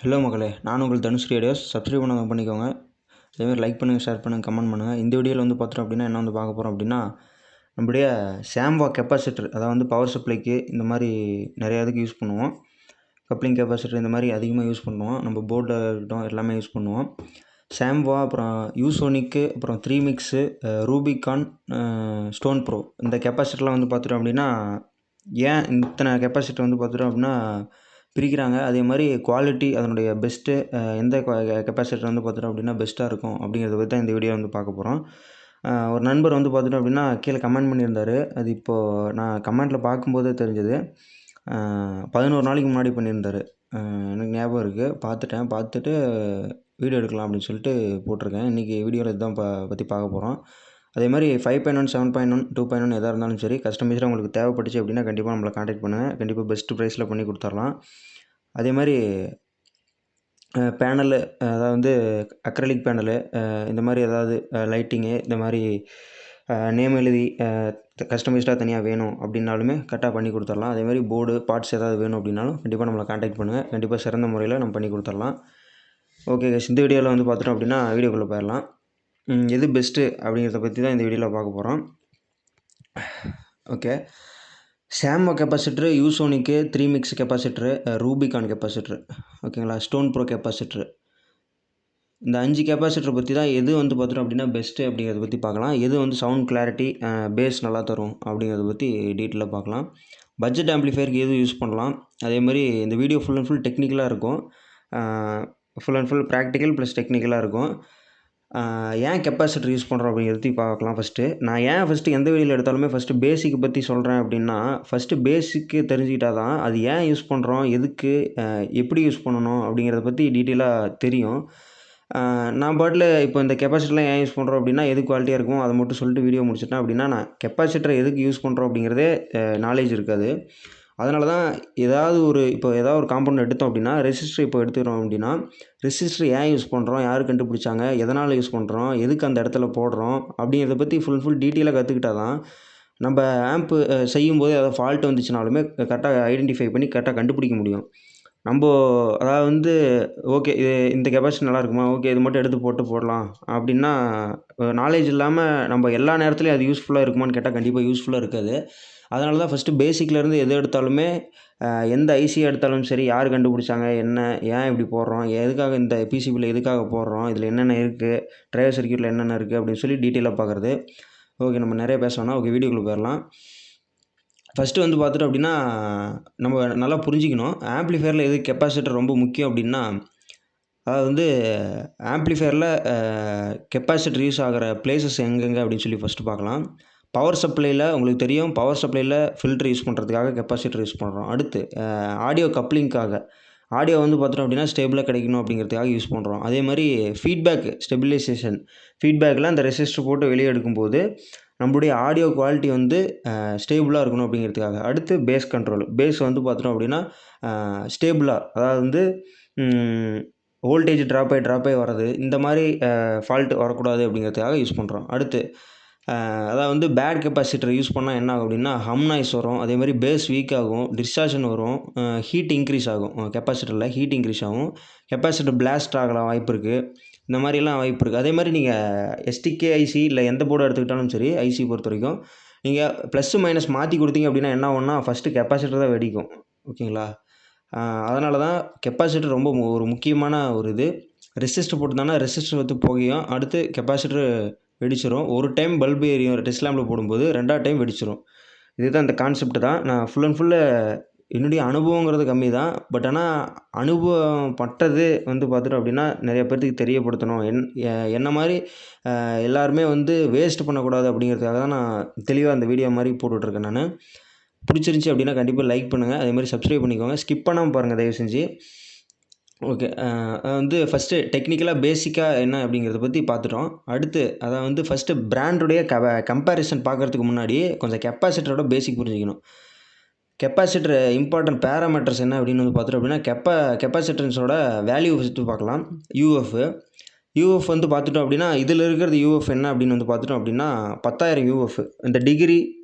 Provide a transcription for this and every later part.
Hello மக்களே, நான் உங்கள் தனுஸ்ரீ ரேடியோஸ். சப்ஸ்கிரைப் பண்ணாங்க பண்ணிக்கோங்க. அதேமாதிரி லைக் பண்ணுங்கள், ஷேர் பண்ணுங்கள், கமெண்ட் பண்ணுங்கள். இந்த வீடியோவில் வந்து பார்த்தோம் அப்படின்னா என்ன வந்து பார்க்க போகிறோம் அப்படின்னா, நம்முடைய சாம்வா கெப்பாசிட்டர், அதாவது பவர் சப்ளைக்கு இந்த மாதிரி நிறையா இதுக்கு யூஸ் பண்ணுவோம். கப்ளிங் கெப்பாசிட்டர் இந்த மாதிரி அதிகமாக யூஸ் பண்ணுவோம். நம்ம போர்டில் இருக்கட்டும் எல்லாமே யூஸ் பண்ணுவோம். சாம்வா, அப்புறம் யூசோனிக்கு, அப்புறம் 3மிக்ஸு, ரூபிகான், ஸ்டோன் ப்ரோ, இந்த கெப்பாசிட்டர்லாம் வந்து பார்த்துட்டோம் அப்படின்னா ஏன் இத்தனை கெப்பாசிட்டர் வந்து பார்த்துட்டோம் அப்படின்னா பிரிக்கிறாங்க. அதே மாதிரி குவாலிட்டி அதனுடைய பெஸ்ட்டு எந்த கெப்பாசிட்டர் வந்து பார்த்துட்டோம் அப்படின்னா பெஸ்ட்டாக இருக்கும் அப்படிங்கிறத பற்றி தான் இந்த வீடியோ வந்து பார்க்க போகிறோம். ஒரு நண்பர் வந்து பார்த்துட்டோம் அப்படின்னா கீழே கமெண்ட் பண்ணியிருந்தார். அது இப்போது நான் கமெண்ட்டில் பார்க்கும்போதே தெரிஞ்சது. 11 நாளைக்கு முன்னாடி பண்ணியிருந்தார். எனக்கு ஞாபகம் இருக்குது. பார்த்துட்டு வீடியோ எடுக்கலாம் அப்படின்னு சொல்லிட்டு போட்டிருக்கேன். இன்றைக்கி வீடியோவில் இதுதான் பற்றி பார்க்க போகிறோம். அதே மாதிரி 5.1, 7.1, 2.1 எதாக இருந்தாலும் சரி, கஸ்டமைஸாக உங்களுக்கு தேவைப்பட்டுச்சு அப்படின்னா கண்டிப்பாக நம்மளை காண்டாக்ட் பண்ணுங்கள். கண்டிப்பாக பெஸ்ட்டு ப்ரைஸில் பண்ணி கொடுத்துர்லாம். அதே மாதிரி பேனலு, அதாவது வந்து அக்ரலிக் பேனலு, இந்த மாதிரி ஏதாவது லைட்டிங்கு, இந்த மாதிரி நேம் எழுதி கஸ்டமைஸ்டாக தனியாக வேணும் அப்படின்னாலுமே கரெக்டாக பண்ணி கொடுத்துர்லாம். அதே மாதிரி போர்டு பார்ட்ஸ் ஏதாவது வேணும் அப்படின்னாலும் கண்டிப்பாக நம்மளை காண்டாக்ட் பண்ணுங்கள். கண்டிப்பாக சிறந்த முறையில் நம்ம பண்ணி கொடுத்துர்லாம். ஓகே கைஸ், இந்த வீடியோவில் வந்து பார்த்துட்டோம் அப்படின்னா வீடியோக்குள்ளே போயிடலாம். எது பெஸ்ட்டு அப்படிங்கிறத பற்றி தான் இந்த வீடியோவில் பார்க்க போகிறோம். Okay, சாம்வா capacitor, யூசோனிக்கு, 3மிக்ஸ் capacitor, Rubicon capacitor, ஓகேங்களா, ஸ்டோன் ப்ரோ கெப்பாசிட்ரு, இந்த 5 கெப்பாசிட்டரை பற்றி தான் எது வந்து பார்த்துட்டோம் அப்படின்னா பெஸ்ட்டு அப்படிங்கிறத பற்றி பார்க்கலாம். எது வந்து சவுண்ட் கிளாரிட்டி, பேஸ் நல்லா தரும் அப்படிங்கிறத பற்றி டீட்டெயிலாக பார்க்கலாம். பட்ஜெட் ஆம்ப்ளிஃபையருக்கு எது யூஸ் பண்ணலாம். அதே மாதிரி இந்த வீடியோ ஃபுல் அண்ட் ஃபுல் டெக்னிக்கலாக இருக்கும். Full and full practical plus டெக்னிக்கலாக இருக்கும். ஏன் கெப்பாசிட்டர் யூஸ் பண்ணுறோம் அப்படிங்கிறத பார்க்கலாம். ஃபஸ்ட்டு எந்த வீடியோவில் எடுத்தாலுமே ஃபஸ்ட்டு பேசிக்கை பற்றி சொல்கிறேன் அப்படின்னா, ஃபஸ்ட்டு பேசிக்கு தெரிஞ்சுக்கிட்டால் தான் அது ஏன் யூஸ் பண்ணுறோம், எதுக்கு, எப்படி யூஸ் பண்ணணும் அப்படிங்கிறத பற்றி டீட்டெயிலாக தெரியும். நான் பாட்டில் இப்போ இந்த கெப்பாசிட்டர்லாம் ஏன் யூஸ் பண்ணுறோம் அப்படின்னா எது குவாலிட்டியாக இருக்கும் அதை மட்டும் சொல்லிட்டு வீடியோ முடிச்சிட்டேன் அப்படின்னா, நான் கெப்பாசிட்டரை எதுக்கு யூஸ் பண்ணுறோம் அப்படிங்கிறதே நாலேஜ் இருக்காது. அதனால தான் ஏதாவது ஒரு காம்பவுண்ட் எடுத்தோம் அப்படின்னா, ரெசிஸ்டர் இப்போ எடுத்துக்கிறோம் அப்படின்னா, ரெசிஸ்டர் ஏன் யூஸ் பண்ணுறோம், யார் கண்டுபிடிச்சாங்க, எதனால் யூஸ் பண்ணுறோம், எதுக்கு அந்த இடத்துல போடுறோம் அப்படிங்கிறத பற்றி ஃபுல் டீட்டெயிலாக கற்றுக்கிட்டா தான் நம்ம ஆம்ப்பு செய்யும்போது ஏதாவது ஃபால்ட் வந்துச்சுனாலுமே கரெக்டாக ஐடென்டிஃபை பண்ணி கரெக்டாக கண்டுபிடிக்க முடியும். அதாவது வந்து ஓகே, இந்த கெப்பாசிட்டி நல்லா இருக்குமா, ஓகே இது மட்டும் எடுத்து போடலாம் அப்படின்னா நாலேஜ் இல்லாமல் நம்ம எல்லா நேரத்துலையும் அது யூஸ்ஃபுல்லாக இருக்குமான்னு கேட்டால் கண்டிப்பாக யூஸ்ஃபுல்லாக இருக்காது. அதனால தான் ஃபஸ்ட்டு பேசிக்லேருந்து எது எடுத்தாலுமே, எந்த ஐசியை எடுத்தாலும் சரி, யார் கண்டுபிடிச்சாங்க, என்ன, ஏன் இப்படி போடுறோம், எதுக்காக இந்த பிசிபியில் எதுக்காக போடுறோம், இதில் என்னென்ன இருக்குது, டிரைவர் சர்க்யூட்டில் என்னென்ன இருக்குது அப்படின்னு சொல்லி டீட்டெயிலாக பார்க்குறது. ஓகே, நம்ம நிறைய பேச வேணாம். ஓகே, வீடியோக்குள்ளே போயிடலாம். ஃபஸ்ட்டு வந்து பார்த்துட்டோம் அப்படின்னா நம்ம நல்லா புரிஞ்சிக்கணும். ஆம்ப்ளிஃபையரில் எது கெப்பாசிட்டர் ரொம்ப முக்கியம் அப்படின்னா, அதாவது வந்து ஆம்ப்ளிஃபையரில் கெப்பாசிட்டர் யூஸ் ஆகிற பிளேசஸ் எங்கெங்கே அப்படின்னு சொல்லி ஃபஸ்ட்டு பார்க்கலாம். பவர் சப்ளையில் உங்களுக்கு தெரியும், பவர் சப்ளையில் ஃபில்டர் யூஸ் பண்ணுறதுக்காக கெப்பாசிட்டர் யூஸ் பண்ணுறோம். அடுத்து ஆடியோ கப்ளிங்க்காக, ஆடியோ வந்து பார்த்துட்டோம் அப்படின்னா ஸ்டேபிளாக கிடைக்கணும் அப்படிங்கிறதுக்காக யூஸ் பண்ணுறோம். அதே மாதிரி ஸ்டெபிலைசேஷன், ஃபீட்பேக்கில் அந்த ரெசிஸ்டர் போட்டு வெளியே எடுக்கும்போது நம்மளுடைய ஆடியோ குவாலிட்டி வந்து ஸ்டேபிளாக இருக்கணும் அப்படிங்கிறதுக்காக. அடுத்து பேஸ் கண்ட்ரோல், பேஸ் வந்து பார்த்துட்டோம் அப்படின்னா ஸ்டேபிளாக, அதாவது வந்து வோல்டேஜ் ட்ராப் ஆகி வர்றது, இந்த மாதிரி ஃபால்ட் வரக்கூடாது அப்படிங்கிறதுக்காக யூஸ் பண்ணுறோம். அடுத்து அதாவது வந்து பேட் கெப்பாசிட்டர் யூஸ் பண்ணால் என்ன ஆகும் அப்படின்னா ஹம் நாய்ஸ் வரும். அதே மாதிரி பேஸ் வீக் ஆகும், டிஸ்டார்ஷன் வரும், ஹீட் இன்க்ரீஸ் ஆகும். கெப்பாசிட்டரில் ஹீட் இன்க்ரீஸ் ஆகும், கெப்பாசிட்டர் பிளாஸ்ட் ஆகலாம் வாய்ப்பு இருக்குது. இந்த மாதிரிலாம் வாய்ப்பு இருக்குது. அதே மாதிரி நீங்கள் எஸ்டிகே ஐசி இல்லை எந்த போர்டு எடுத்துக்கிட்டாலும் சரி, ஐசி பொறுத்த வரைக்கும் நீங்கள் ப்ளஸ்ஸு மைனஸ் மாற்றி கொடுத்தீங்க அப்படின்னா என்ன ஆகும்னா ஃபஸ்ட்டு கெப்பாசிட்டர் தான் வெடிக்கும். ஓகேங்களா, அதனால தான் கெப்பாசிட்டர் ரொம்ப ஒரு முக்கியமான ஒரு இது. ரெசிஸ்டர் போட்டுருந்தாங்கன்னா ரெசிஸ்டர் வந்து புகையும், அடுத்து கெப்பாசிட்டர் வெடிச்சிடும். ஒரு டைம் பல்பு எரியும் டெஸ்ட் லேம்பில் போடும்போது, 2வது டைம் வெடிச்சிடும். இதுதான் இந்த கான்செப்ட் தான். நான் ஃபுல் அண்ட் ஃபுல்லு என்னுடைய அனுபவங்கிறது கம்மி தான். பட் ஆனால் அனுபவம் பட்டது வந்து பார்த்துட்டோம் அப்படின்னா நிறைய பேர்த்துக்கு தெரியப்படுத்தணும். என்ன மாதிரி எல்லாருமே வந்து வேஸ்ட் பண்ணக்கூடாது அப்படிங்கிறதுக்காக தான் நான் தெளிவாக அந்த வீடியோ மாதிரி போட்டுட்ருக்கேன் நான். பிடிச்சிருந்துச்சி அப்படின்னா கண்டிப்பாக லைக் பண்ணுங்கள். அதே மாதிரி சப்ஸ்கிரைப் பண்ணிக்கோங்க. ஸ்கிப் பண்ணாமல் பாருங்கள் தயவு செஞ்சு. ஓகே, வந்து ஃபஸ்ட்டு டெக்னிக்கலாக பேசிக்காக என்ன அப்படிங்கிறத பற்றி பார்த்துட்டோம். அடுத்து அதாவது வந்து ஃபஸ்ட்டு பிராண்டுடைய கம்பேரிசன் பார்க்குறதுக்கு முன்னாடி கொஞ்சம் கெப்பாசிட்டரோட பேசிக் புரிஞ்சிக்கணும். கெப்பாசிட்டர் இம்பார்ட்டன்ட் பேராமீட்டர்ஸ் என்ன அப்படின்னு வந்து பார்த்துட்டோம் அப்படின்னா கெப்பாசிட்டன்ஸோட வேல்யூ ஃபஸ்ட்டு பார்க்கலாம். யூஎஃப் யூஎஃப் வந்து பார்த்துட்டோம் அப்படின்னா இதில் இருக்கிறது யூஎஃப் என்ன அப்படின்னு வந்து பார்த்துட்டோம் அப்படின்னா 10,000 யூஎஃப். இந்த டிகிரி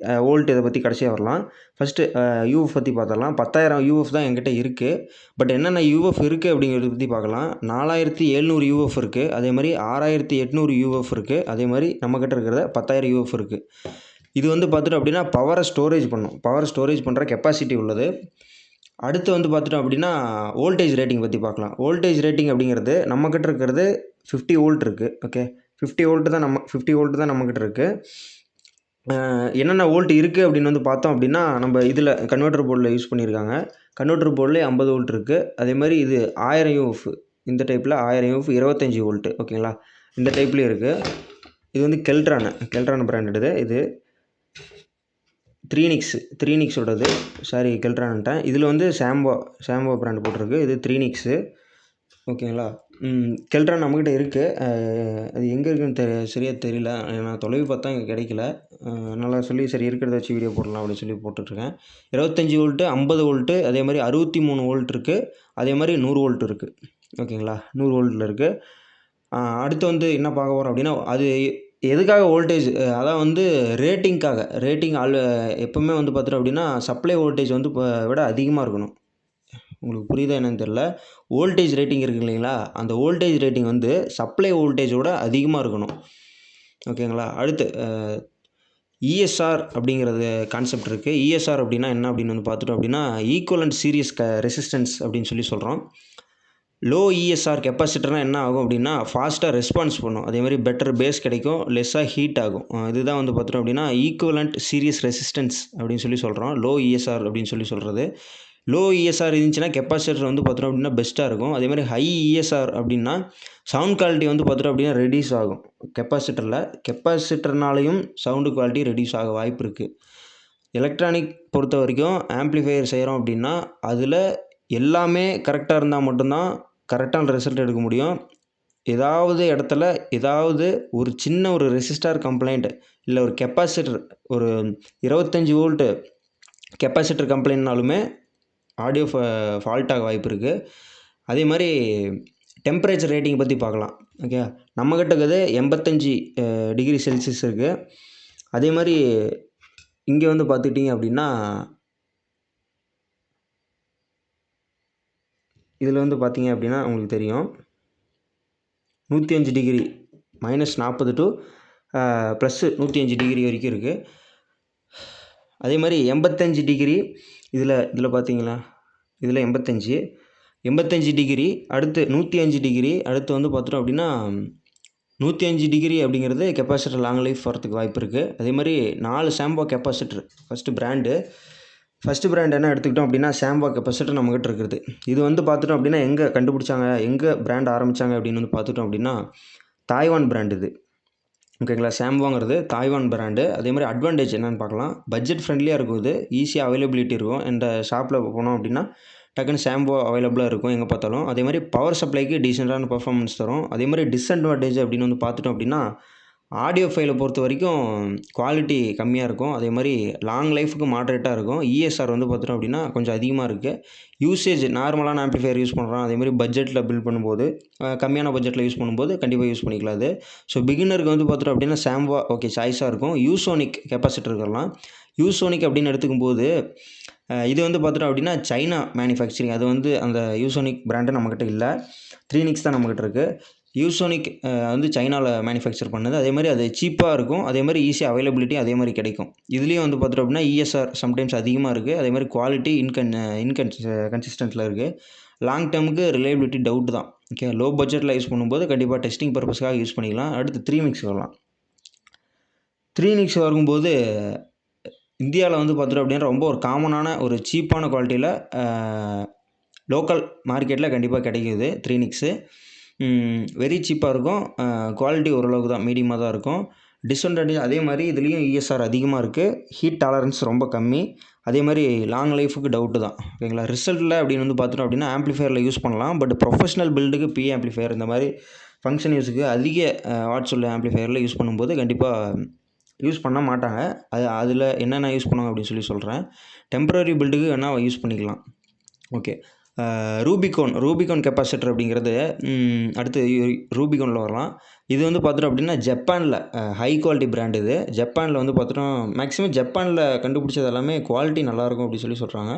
வோல்ட் இதை பற்றி கடைசியாக வரலாம். ஃபஸ்ட்டு யூஎஃப் பற்றி பார்த்துடலாம். 10,000 யூஎஃப் தான் என்கிட்ட இருக்குது. பட் என்னென்ன யூஎஃப் இருக்குது அப்படிங்கிறத பற்றி பார்க்கலாம். 4,700 யூஎஃப் இருக்குது. அதே மாதிரி 6,800 யூஎஃப் இருக்குது. அதே மாதிரி நம்மக்கிட்ட இருக்கிறத 10,000 யூஎஃப் இருக்குது. இது வந்து பார்த்துட்டோம் அப்படின்னா பவரை ஸ்டோரேஜ் பண்ணும். பவர் ஸ்டோரேஜ் பண்ணுற கெப்பாசிட்டி உள்ளது. அடுத்து வந்து பார்த்துட்டோம் அப்படின்னா வோல்டேஜ் ரேட்டிங் பற்றி பார்க்கலாம். வோல்டேஜ் ரேட்டிங் அப்படிங்கிறது நம்மக்கிட்ட இருக்கிறது 50 வோல்ட் இருக்குது. ஓகே, 50 வோல்ட் தான் நம்மக்கிட்ட இருக்குது. என்னென்ன வோல்ட் இருக்குது அப்படின்னு வந்து பார்த்தோம் அப்படின்னா நம்ம இதில் கன்வெர்ட்டர் போர்டில் யூஸ் பண்ணியிருக்காங்க. கன்வெர்ட்டர் போர்டில் 50 வோல்ட் இருக்குது. அதே மாதிரி இது 1000 யூஎஃப். இந்த டைப்பில் 1000 யூஎஃப் 25 வோல்ட்டு. ஓகேங்களா, இந்த டைப்லேயும் இருக்குது. இது வந்து கெல்ட்ரான் பிராண்டடு. இது த்ரீனிக்ஸோடது. சாரி, கெல்ட்ரான்ட்டேன். இதில் வந்து சாம்போ பிராண்ட் போட்டிருக்கு. இது த்ரீனிக்ஸு. ஓகேங்களா, கெல்ட்ரான் நம்மக்கிட்ட இருக்குது. அது எங்கே இருக்குன்னு சரியாக தெரியல. நான் தொலைவு பார்த்தா இங்கே கிடைக்கல. அதனால் சொல்லி சரி இருக்கிறத வச்சு வீடியோ போடலாம் அப்படின்னு சொல்லி போட்டுட்ருக்கேன். 25 வோல்ட்டு, 50 வோல்ட்டு, அதே மாதிரி 63 வோல்ட் இருக்குது. அதே மாதிரி 100 வோல்ட் இருக்குது. ஓகேங்களா, 100 வோல்ட்டில் இருக்குது. அடுத்து வந்து என்ன பார்க்க போகிறோம் அப்படின்னா அது எதுக்காக வோல்டேஜ், அதான் வந்து ரேட்டிங்காக. எப்போவுமே வந்து பார்த்துட்டோம் அப்படின்னா சப்ளை வோல்டேஜ் வந்து விட அதிகமாக இருக்கணும். உங்களுக்கு புரியுதா என்னன்னு தெரில. வோல்டேஜ் ரேட்டிங் இருக்குது இல்லைங்களா, அந்த வோல்டேஜ் ரேட்டிங் வந்து சப்ளை வோல்டேஜோட அதிகமாக இருக்கணும். ஓகேங்களா. அடுத்து இஎஸ்ஆர் அப்படிங்கிறது கான்செப்ட் இருக்குது. இஎஸ்ஆர் அப்படின்னா என்ன அப்படின்னு வந்து பார்த்துட்டோம் அப்படின்னா ஈக்குவலண்ட் சீரிஸ் ரெசிஸ்டன்ஸ் அப்படின்னு சொல்லி சொல்கிறோம். லோ இஎஸ்ஆர் கெப்பாசிட்டர்னால் என்ன ஆகும் அப்படின்னா ஃபாஸ்ட்டாக ரெஸ்பான்ஸ் பண்ணும். அதே மாதிரி பெட்டர் பேஸ் கிடைக்கும், லெஸ்ஸாக ஹீட் ஆகும். இதுதான் வந்து பார்த்துட்டோம் அப்படின்னா ஈக்குவலண்ட் சீரிஸ் ரெசிஸ்டன்ஸ் அப்படின்னு சொல்லி சொல்கிறோம். லோ இஎஸ்ஆர் அப்படின்னு சொல்லி சொல்கிறது. லோ இஎஸ்ஆர் இருந்துச்சுன்னா கெப்பாசிட்டர் வந்து பார்த்துட்டோம் அப்படின்னா பெஸ்ட்டாக இருக்கும். அதே மாதிரி ஹை இஎஸ்ஆர் அப்படின்னா சவுண்ட் குவாலிட்டி வந்து பார்த்துட்டோம் அப்படின்னா ரெடியூஸ் ஆகும். கெப்பாசிட்டர்னாலையும் சவுண்டு குவாலிட்டி ரெடியூஸ் ஆக வாய்ப்பு இருக்குது. எலக்ட்ரானிக் பொறுத்த வரைக்கும் ஆம்ப்ளிஃபையர் செய்கிறோம் அப்படின்னா அதில் எல்லாமே கரெக்டாக இருந்தால் மட்டும்தான் கரெக்டான ரிசல்ட் எடுக்க முடியும். ஏதாவது இடத்துல ஒரு சின்ன ஒரு ரெசிஸ்டார் கம்ப்ளைண்ட் இல்லை ஒரு கெப்பாசிட்டர் ஒரு 25 வோல்ட்டு கெப்பாசிட்டர் கம்ப்ளைண்ட்னாலுமே ஆடியோ ஃபால்ட்டாக வாய்ப்பு இருக்குது. அதே மாதிரி டெம்பரேச்சர் ரேட்டிங் பற்றி பார்க்கலாம். ஓகே, நம்மக்கிட்ட இருக்குது 85 டிகிரி செல்சியஸ் இருக்குது. அதே மாதிரி இங்கே வந்து பார்த்துக்கிட்டிங்க அப்படின்னா இதில் வந்து பார்த்தீங்க அப்படின்னா உங்களுக்கு தெரியும் 105 டிகிரி -40 டு +105 டிகிரி வரைக்கும் இருக்குது. அதே மாதிரி 85 டிகிரி இதில் பார்த்தீங்களா, இதில் 85 டிகிரி, அடுத்து 105 டிகிரி, அடுத்து வந்து பார்த்துட்டோம் அப்படின்னா 105 டிகிரி அப்படிங்கிறது கெப்பாசிட்டர் லாங் லைஃப் வரத்துக்கு வாய்ப்பு இருக்குது. அதே மாதிரி 4 சாம்போ கெப்பாசிட்டர். ஃபஸ்ட்டு பிராண்ட் என்ன எடுத்துக்கிட்டோம் அப்படின்னா சாம்போ கெப்பாசிட்டர் நம்மக்கிட்ட இருக்குது. இது வந்து பார்த்துட்டோம் அப்படின்னா எங்கே கண்டுபிடிச்சாங்க, எங்கே பிராண்ட் ஆரம்பித்தாங்க அப்படின்னு வந்து பார்த்துட்டோம் அப்படின்னா தாய்வான் பிராண்ட் இது. ஓகேங்களா, சாம்போங்கிறது தாய்வான் பிராண்டு. அதே மாதிரி அட்வான்டேஜ் என்னென்னு பார்க்கலாம். பட்ஜெட் ஃப்ரெண்ட்லியாக இருக்கும், இது ஈஸியாக அவைலபிலிட்டி இருக்கும். இந்த ஷாப்பில் போனோம் அப்படின்னா டக்குன்னு சாம்போ அவைலபிளாக இருக்கும் எங்கே பார்த்தாலும். அதே மாதிரி பவர் சப்ளைக்கு டீசெண்டான பர்ஃபார்மன்ஸ் தரும். அதே மாதிரி டிஸ்அட்வான்டேஜ் அப்படின்னு வந்து பார்த்துட்டோம் அப்படின்னா ஆடியோ ஃபைலை பொறுத்த வரைக்கும் குவாலிட்டி கம்மியாக இருக்கும். அதே மாதிரி லாங் லைஃபுக்கு மாட்ரேட்டாக இருக்கும். இஎஸ்ஆர் வந்து பார்த்துட்டோம் அப்படின்னா கொஞ்சம் அதிகமாக இருக்குது. யூசேஜ் நார்மலான ஆம்ப்ளிஃபையர் யூஸ் பண்ணுறோம், அதே மாதிரி பட்ஜெட்டில் பில்ட் பண்ணும்போது கம்மியான பட்ஜெட்டில் யூஸ் பண்ணும்போது கண்டிப்பாக யூஸ் பண்ணிக்கலாம் அது. ஸோ பிகினருக்கு வந்து பார்த்துட்டோம் அப்படின்னா சாம்போ ஓகே சாய்ஸாக இருக்கும். யூசோனிக் கெப்பாசிட்டர் இருக்கலாம். யூசோனிக் அப்படின்னு எடுத்துக்கும்போது இது வந்து பார்த்துட்டோம் அப்படின்னா சைனா மேனுஃபேக்சரிங். அது வந்து அந்த யூசோனிக் பிராண்டு நம்மக்கிட்ட இல்லை. த்ரீனிக்ஸ் தான் நம்மக்கிட்ட இருக்குது. யூசோனிக் வந்து சைனாவில் மேனுஃபேக்சர் பண்ணுது. அதே மாதிரி அது சீப்பாக இருக்கும். அதே மாதிரி ஈஸியாக அவைலபிலிட்டி அதே மாதிரி கிடைக்கும். இதுலேயும் வந்து பார்த்துட்டோம் அப்படின்னா இஎஸ்ஆர் சம்டைம்ஸ் அதிகமாக இருக்குது. அதே மாதிரி குவாலிட்டி கன்சிஸ்டன்ட்டில் இருக்குது. லாங் டேர்முக்கு ரிலையபிலிட்டி டவுட் தான். ஓகே, லோ பட்ஜெட்டில் யூஸ் பண்ணும்போது கண்டிப்பாக டெஸ்டிங் பர்பஸ்க்காக யூஸ் பண்ணிக்கலாம். அடுத்து த்ரீனிக்ஸ் வரலாம். த்ரீனிக்ஸ் வரும்போது இந்தியாவில் வந்து பார்த்துட்டோம் அப்படின்னா ரொம்ப ஒரு காமனான ஒரு சீப்பான குவாலிட்டியில் லோக்கல் மார்க்கெட்டில் கண்டிப்பாக கிடைக்கிது த்ரீனிக்ஸு. வெரி சீப்பாக இருக்கும். குவாலிட்டி ஓரளவுக்கு தான் மீடியமாக தான் இருக்கும். டிஸ்அட்வான்டேஜ் அதே மாதிரி இதுலேயும் இஎஸ்ஆர் அதிகமாக இருக்குது. ஹீட் டாலரன்ஸ் ரொம்ப கம்மி. அதே மாதிரி லாங் லைஃபுக்கு டவுட்டு தான். ஓகேங்களா, ரிசல்ட்டில் அப்படின்னு வந்து பார்த்துட்டோம் அப்படின்னா ஆம்ப்ளிஃபையரில் யூஸ் பண்ணலாம். பட் ப்ரொஃபஷனல் பில்டுக்கு பிஏ ஆம்ப்ளிஃபையர் இந்த மாதிரி ஃபங்க்ஷன் யூஸுக்கு அதிக வாட்ஸ் உள்ள ஆம்ப்ளிஃபையரில் யூஸ் பண்ணும்போது கண்டிப்பாக யூஸ் பண்ண மாட்டாங்க. அதில் என்னென்ன யூஸ் பண்ணுவாங்க அப்படின்னு சொல்கிறேன். டெம்பரரி பில்டுக்கு வேணால் யூஸ் பண்ணிக்கலாம். ஓகே, ரூபிகான் கெப்பாசிட்டர் அப்படிங்கிறது அடுத்து ரூபிகானில் வரலாம். இது வந்து பார்த்துட்டோம் அப்படின்னா ஜப்பானில் ஹை குவாலிட்டி பிராண்ட் இது. ஜப்பானில் வந்து பார்த்துட்டோம் மேக்ஸிமம் ஜப்பானில் கண்டுபிடிச்சது எல்லாமே குவாலிட்டி நல்லாயிருக்கும் அப்படி சொல்கிறாங்க.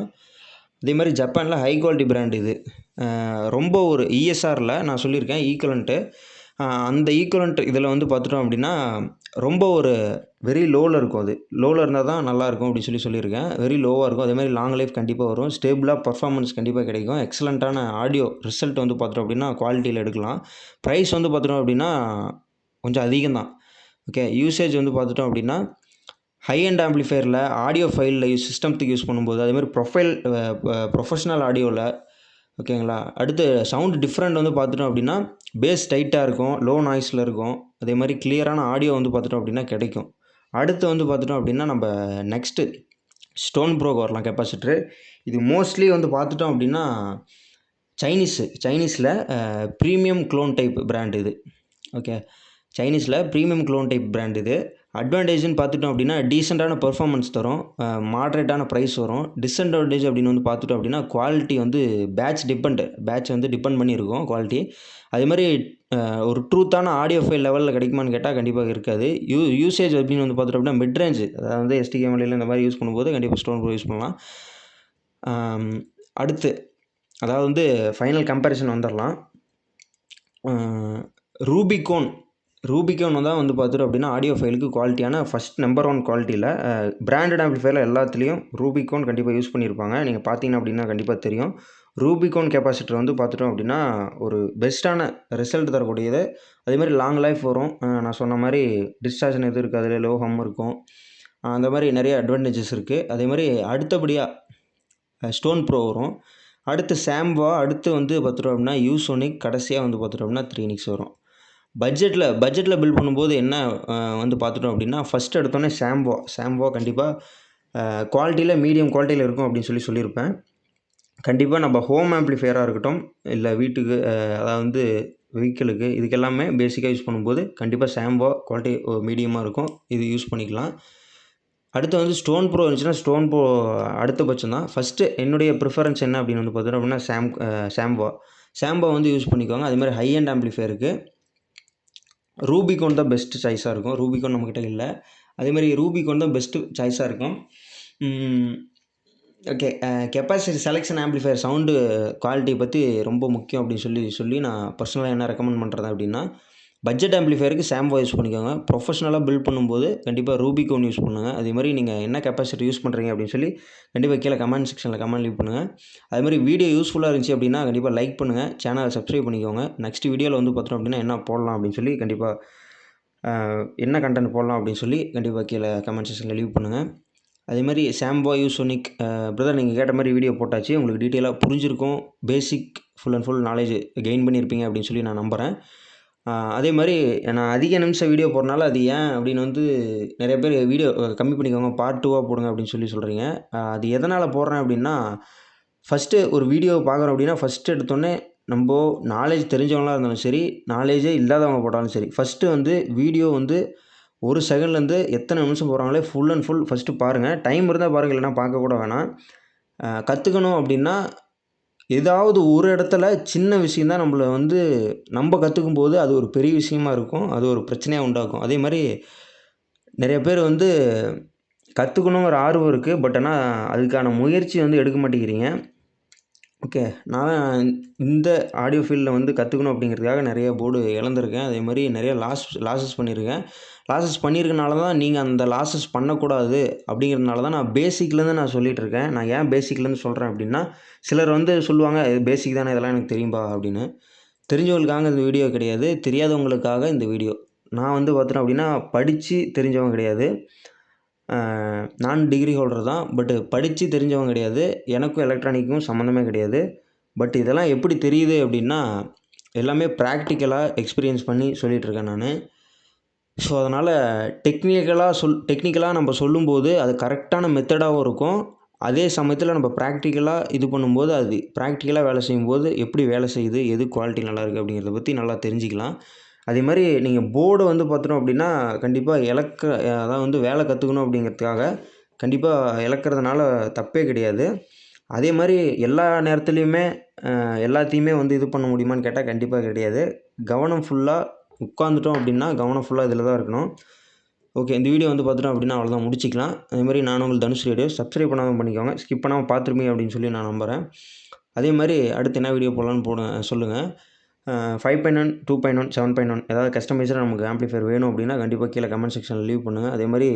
அதே மாதிரி ஜப்பானில் ஹை குவாலிட்டி பிராண்ட் இது. ரொம்ப ஒரு இஎஸ்ஆரில் நான் சொல்லியிருக்கேன் ஈக்குவலண்ட்டு. அந்த ஈக்குவலண்ட் இதில் வந்து பார்த்துட்டோம் அப்படின்னா ரொம்ப ஒரு வெரி லோவில் இருக்கும். அது லோவில் இருந்தால் தான் நல்லாயிருக்கும் அப்படி சொல்லியிருக்கேன். வெரி லோவாக இருக்கும். அதேமாதிரி லாங் லைஃப் கண்டிப்பாக வரும். ஸ்டேபிளாக பர்ஃபார்மன்ஸ் கண்டிப்பாக கிடைக்கும். எக்ஸலண்ட்டான ஆடியோ ரிசல்ட் வந்து பார்த்துட்டோம் அப்படின்னா குவாலிட்டியில் எடுக்கலாம். ப்ரைஸ் வந்து பார்த்துட்டோம் அப்படின்னா கொஞ்சம் அதிகம் தான். ஓகே, யூசேஜ் வந்து பார்த்துட்டோம் அப்படின்னா ஹை அண்ட் ஆம்ப்ளிஃபையரில் ஆடியோ ஃபைலில் சிஸ்டம்த்துக்கு யூஸ் பண்ணும்போது அதேமாதிரி ப்ரொஃபஷ்னல் ஆடியோவில் ஓகேங்களா. அடுத்து சவுண்ட் டிஃப்ரெண்ட் வந்து பார்த்துட்டோம் அப்படின்னா பேஸ் டைட்டாக இருக்கும், லோ நாய்ஸில் இருக்கும். அதே மாதிரி கிளியரான ஆடியோ வந்து பார்த்துட்டோம் அப்படின்னா கிடைக்கும். அடுத்து வந்து பார்த்துட்டோம் அப்படின்னா நம்ம நெக்ஸ்ட்டு ஸ்டோன் ப்ரோக்கு வரலாம் கெப்பாசிட்டரு. இது மோஸ்ட்லி வந்து பார்த்துட்டோம் அப்படின்னா சைனீஸில் ப்ரீமியம் க்ளோன் டைப் பிராண்ட் இது. ஓகே, சைனீஸில் ப்ரீமியம் க்ளோன் டைப் பிராண்ட் இது. அட்வான்டேஜ்னு பார்த்துட்டோம் அப்படின்னா டீசெண்டான பெர்ஃபார்மன்ஸ் தரும், மாட்ரேட்டான ப்ரைஸ் வரும். டிஸ்அட்வான்டேஜ் அப்படின்னு வந்து பார்த்துட்டோம் அப்படின்னா குவாலிட்டி வந்து பேட்ச் வந்து டிபெண்ட் பண்ணியிருக்கும் குவாலிட்டி. அதே மாதிரி ஒரு ட்ரூத்தான ஆடியோ ஃபைல் லெவலில் கிடைக்குமான்னு கேட்டால் கண்டிப்பாக இருக்காது. யூசேஜ் அப்படின்னு வந்து பார்த்துட்டோம் அப்படின்னா மிட் ரேஞ்சு, அதாவது வந்து எஸ்டிகேஎம்எல்ல இந்த மாதிரி யூஸ் பண்ணும்போது கண்டிப்பாக ஸ்டோன் ப்ரோ யூஸ் பண்ணலாம். அடுத்து அதாவது வந்து ஃபைனல் கம்பேரிசன் வந்துடலாம். ரூபிகான் தான் வந்து பார்த்துட்டோம் அப்படின்னா ஆடியோ ஃபைலுக்கு குவாலிட்டியான ஃபஸ்ட் நம்பர் 1 குவாலிட்டியில் பிராண்டட் ஆம்ப்ளிஃபையரில் எல்லாத்துலேயும் ரூபிகான் கண்டிப்பாக யூஸ் பண்ணியிருப்பாங்க. நீங்கள் பார்த்தீங்க அப்படின்னா கண்டிப்பாக தெரியும். ரூபிகான் கெப்பாசிட்டர் வந்து பார்த்துட்டோம் அப்படின்னா ஒரு பெஸ்ட்டான ரிசல்ட் தரக்கூடியது. அதேமாதிரி லாங் லைஃப் வரும். நான் சொன்ன மாதிரி டிஸ்டார்ஷன் எதுவும் இருக்காது, அதில் லோ ஹம் இருக்கும். அந்த மாதிரி நிறைய அட்வான்டேஜஸ் இருக்குது. அதே மாதிரி அடுத்தபடியாக ஸ்டோன் ப்ரோ வரும். அடுத்து சாம்வா, அடுத்து வந்து பார்த்துட்டோம் அப்படின்னா யூசோனிக், கடைசியாக வந்து பார்த்துட்டோம் அப்படின்னா த்ரீனிக்ஸ் வரும். பட்ஜெட்டில் பில்ட் பண்ணும்போது என்ன வந்து பார்த்துட்டோம் அப்படின்னா ஃபஸ்ட் எடுத்தோன்னே சாம்வா கண்டிப்பாக குவாலிட்டியில் மீடியம் குவாலிட்டியில் இருக்கும் அப்படின்னு சொல்லியிருப்பேன். கண்டிப்பாக நம்ம ஹோம் ஆம்ப்ளிஃபையராக இருக்கட்டும், இல்லை வீட்டுக்கு அதாவது வந்து வெஹிக்கிளுக்கு, இதுக்கு எல்லாமே பேசிக்காக யூஸ் பண்ணும்போது கண்டிப்பாக சாம்வா குவாலிட்டி மீடியமாக இருக்கும், இது யூஸ் பண்ணிக்கலாம். அடுத்து வந்து ஸ்டோன் ப்ரோ இருந்துச்சுன்னா ஸ்டோன் ப்ரோ அடுத்தபட்சம் தான். ஃபஸ்ட்டு என்னுடைய ப்ரிஃபரன்ஸ் என்ன அப்படின்னு வந்து பார்த்தோம் அப்படின்னா சாம்வா வந்து யூஸ் பண்ணிக்கோங்க. அதேமாதிரி ஹை அண்ட் ஆம்ப்ளிஃபையருக்கு ரூபிகான் தான் பெஸ்ட்டு சாய்ஸாக இருக்கும். ரூபிகான் நம்மக்கிட்ட இல்லை. அதேமாதிரி ரூபிகான் தான் பெஸ்ட்டு சாய்ஸாக இருக்கும். Okay, capacity selection amplifier sound quality பற்றி ரொம்ப முக்கியம் அப்படின்னு சொல்லி நான் பர்சனலாக என்ன ரெக்கமெண்ட் பண்ணுறது அப்படின்னா பட்ஜெட் ஆம்ப்ளிஃபையருக்கு சாம்வா யூஸ் பண்ணிக்கோங்க. ப்ரொஃபஷனலாக பில்ட் பண்ணும்போது கண்டிப்பாக ரூபிகான் யூஸ் பண்ணுங்கள். அதே மாதிரி நீங்கள் என்ன கெப்பாசிட்டி யூஸ் பண்ணுறீங்க அப்படின்னு சொல்லி கண்டிப்பாக கீழே கமெண்ட் செக்ஷனில் கமெண்ட் லீவ் பண்ணுங்கள். அதே மாதிரி வீடியோ யூஸ்ஃபுல்லாக இருந்துச்சு அப்படின்னா கண்டிப்பாக லைக் பண்ணுங்கள், சேனலை சப்ஸ்கிரைப் பண்ணிக்கோங்க. நெக்ஸ்ட் வீடியோவில் வந்து பார்த்தோம் அப்படின்னா என்ன போடலாம் அப்படின்னு சொல்லி கண்டிப்பாக என்ன கண்டென்ட் போடலாம் அப்படின்னு சொல்லி கண்டிப்பாக கீழே கமெண்ட் செக்ஷனில் லீவ் பண்ணுங்கள். அதேமாதிரி சாம்வா யூசோனிக் பிரதர் நீங்கள் கேட்ட மாதிரி வீடியோ போட்டாச்சு, உங்களுக்கு டீட்டெயிலாக புரிஞ்சிருக்கும், basic full and full knowledge gain பண்ணியிருப்பீங்க அப்படின்னு சொல்லி நான் நம்புகிறேன். அதே மாதிரி நான் அதிக நிமிஷம் வீடியோ போடுறனால அது ஏன் அப்படின்னு வந்து நிறைய பேர் வீடியோ கம்மி பண்ணிக்கோங்க, பார்ட் 2வாக போடுங்க அப்படின்னு சொல்கிறீங்க. அது எதனால் போடுறேன் அப்படின்னா ஃபஸ்ட்டு ஒரு வீடியோ பார்க்குறோம் அப்படின்னா ஃபஸ்ட்டு எடுத்தோடனே நம்ம நாலேஜ் தெரிஞ்சவங்களாக இருந்தாலும் சரி, நாலேஜே இல்லாதவங்க போட்டாலும் சரி, ஃபஸ்ட்டு வந்து வீடியோ வந்து 1 செகண்ட்லேருந்து எத்தனை நிமிஷம் போகிறாங்களே ஃபுல் அண்ட் ஃபுல் ஃபஸ்ட்டு பாருங்கள். டைம் இருந்தால் பாருங்கள், இல்லைனா பார்க்க கூட வேணாம். கற்றுக்கணும் அப்படின்னா ஏதாவது ஒரு இடத்துல சின்ன விஷயம் தான் நம்மள வந்து நம்ம கற்றுக்கும்போது அது ஒரு பெரிய விஷயமா இருக்கும், அது ஒரு பிரச்சனையாக உண்டாக்கும். அதே மாதிரி நிறைய பேர் வந்து கற்றுக்கணுங்கிற ஆர்வம் இருக்குது, பட் ஆனால் அதுக்கான முயற்சி வந்து எடுக்க மாட்டேங்கிறீங்க. ஓகே, நான் இந்த ஆடியோ ஃபீல்டில் வந்து கற்றுக்கணும் அப்படிங்கிறதுக்காக நிறைய போர்டு இழந்திருக்கேன். அதே மாதிரி நிறைய லாஸஸ் பண்ணியிருக்கேன். லாஸஸ் பண்ணியிருக்கனால தான் நீங்கள் அந்த லாஸஸ் பண்ணக்கூடாது அப்படிங்கிறதுனால தான் நான் பேசிக்லேருந்து நான் சொல்லிகிட்ருக்கேன். நான் ஏன் பேசிக்லேருந்து சொல்கிறேன் அப்படின்னா சிலர் வந்து சொல்லுவாங்க இது பேசிக் தானே, இதெல்லாம் எனக்கு தெரியும்பா அப்படின்னு. தெரிஞ்சவங்களுக்காக இந்த வீடியோ கிடையாது, தெரியாதவங்களுக்காக இந்த வீடியோ. நான் வந்து பார்த்தோம் அப்படின்னா படித்து தெரிஞ்சவங்க கிடையாது, நான் டிகிரி ஹோல்டர் தான், பட்டு படித்து தெரிஞ்சவங்க கிடையாது. எனக்கும் எலக்ட்ரானிக்கும் சம்மந்தமே கிடையாது. பட் இதெல்லாம் எப்படி தெரியுது அப்படின்னா எல்லாமே ப்ராக்டிக்கலாக எக்ஸ்பீரியன்ஸ் பண்ணி சொல்லிகிட்ருக்கேன் நான். ஸோ அதனால் டெக்னிக்கலாக நம்ம சொல்லும்போது அது கரெக்டான மெத்தடாகவும் இருக்கும். அதே சமயத்தில் நம்ம ப்ராக்டிக்கலாக இது பண்ணும்போது அது ப்ராக்டிக்கலாக வேலை செய்யும்போது எப்படி வேலை செய்யுது, எது குவாலிட்டி நல்லாயிருக்கு அப்படிங்கிறத பற்றி நல்லா தெரிஞ்சுக்கலாம். அதே மாதிரி நீங்கள் போர்டை வந்து பார்த்தோம் அப்படின்னா கண்டிப்பாக அதாவது வந்து வேலை கற்றுக்கணும் அப்படிங்கிறதுக்காக கண்டிப்பாக இழக்கிறதுனால தப்பே கிடையாது. அதே மாதிரி எல்லா நேரத்துலையுமே எல்லாத்தையுமே வந்து இது பண்ண முடியுமான்னு கேட்டால் கண்டிப்பாக கிடையாது. கவனம் ஃபுல்லாக உட்காந்துட்டோம் அப்படின்னா, கவனம் ஃபுல்லாக இதில தான் இருக்கணும். ஓகே, இந்த வீடியோ வந்து பார்த்துட்டோம் அப்படின்னா அவ்வளோதான், முடிச்சிக்கலாம். அதேமாதிரி நான் உங்கள் தனுஷ் ரேடியோ. சப்ஸ்கிரைப் பண்ணாமல் பண்ணிக்கோங்க. ஸ்கிப் பண்ணாமல் பார்த்துருப்பீங்க அப்படின்னு சொல்லி நான் நம்புகிறேன். அதே மாதிரி அடுத்து என்ன வீடியோ போடலான்னு சொல்லுங்கள். 5.1, 2.1, 7.1 ஏதாவது கஸ்டமைஸராக நமக்கு ஆம்ப்ளிஃபையர் வேணும் அப்படின்னா கண்டிப்பாக கீழே கமெண்ட் செக்ஷனில் லீவ் பண்ணுங்கள். அதே மாதிரி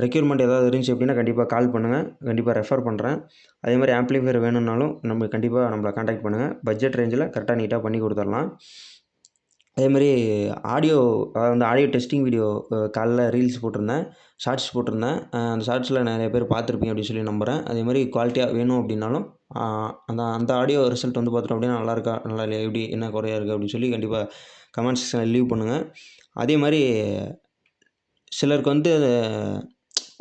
ரெக்யூர்மெண்ட் ஏதாவது இருந்துச்சு அப்படின்னா கண்டிப்பாக கால் பண்ணுங்கள். கண்டிப்பாக ரெஃபர் பண்ணுறேன். அதே மாதிரி ஆம்ப்ளிஃபையர் வேணும்னாலும் கண்டிப்பாக நம்மளை கான்டாக்ட் பண்ணுங்கள். பட்ஜெட் ரேஞ்சில் கரெக்டாக நீட்டாக பண்ணி கொடுத்துடலாம். அதேமாதிரி ஆடியோ, அதாவது வந்து ஆடியோ டெஸ்டிங் வீடியோ காலைல ரீல்ஸ் போட்டிருந்தேன், ஷார்ட்ஸ் போட்டிருந்தேன். அந்த ஷார்ட்ஸில் நிறைய பேர் பார்த்துருப்பீங்க அப்படின்னு சொல்லி நம்புகிறேன். அதேமாதிரி குவாலிட்டியாக வேணும் அப்படின்னாலும் அந்த ஆடியோ ரிசல்ட் வந்து பார்த்துட்டோம் அப்படின்னா நல்லா இருக்கா, நல்லா இல்லையா, எப்படி என்ன குறையா இருக்குது அப்படின்னு சொல்லி கண்டிப்பாக கமெண்ட் செக்ஷனில் லீவ் பண்ணுங்கள். அதே மாதிரி சிலருக்கு வந்து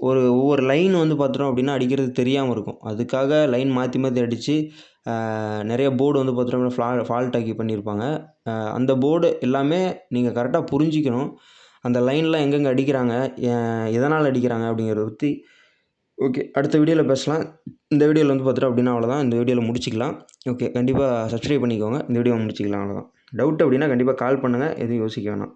ஒவ்வொரு லைன் வந்து பார்த்துட்டோம் அப்படின்னா அடிக்கிறது தெரியாமல் இருக்கும். அதுக்காக லைன் மாற்றி மாற்றி அடித்து நிறைய போர்டு வந்து பார்த்துட்டோம்னா ஃபால்ட் ஆக்கி பண்ணியிருப்பாங்க. அந்த போர்டு எல்லாமே நீங்கள் கரெக்டாக புரிஞ்சிக்கணும். அந்த லைன்லாம் எங்கெங்கே அடிக்கிறாங்க, எதனால் அடிக்கிறாங்க அப்படிங்கிறத பற்றி ஓகே, அடுத்த வீடியோவில் பேசலாம். இந்த வீடியோவில் வந்து பார்த்துட்டோம் அப்படின்னா அவ்வளோதான். இந்த வீடியோவில் முடிச்சிக்கலாம். ஓகே, கண்டிப்பாக சப்ஸ்கிரைப் பண்ணிக்கோங்க. இந்த வீடியோவை முடிச்சிக்கலாம், அவ்வளோதான். டவுட் அப்படின்னா கண்டிப்பாக கால் பண்ணுங்கள். எதுவும் யோசிக்க வேணாம்.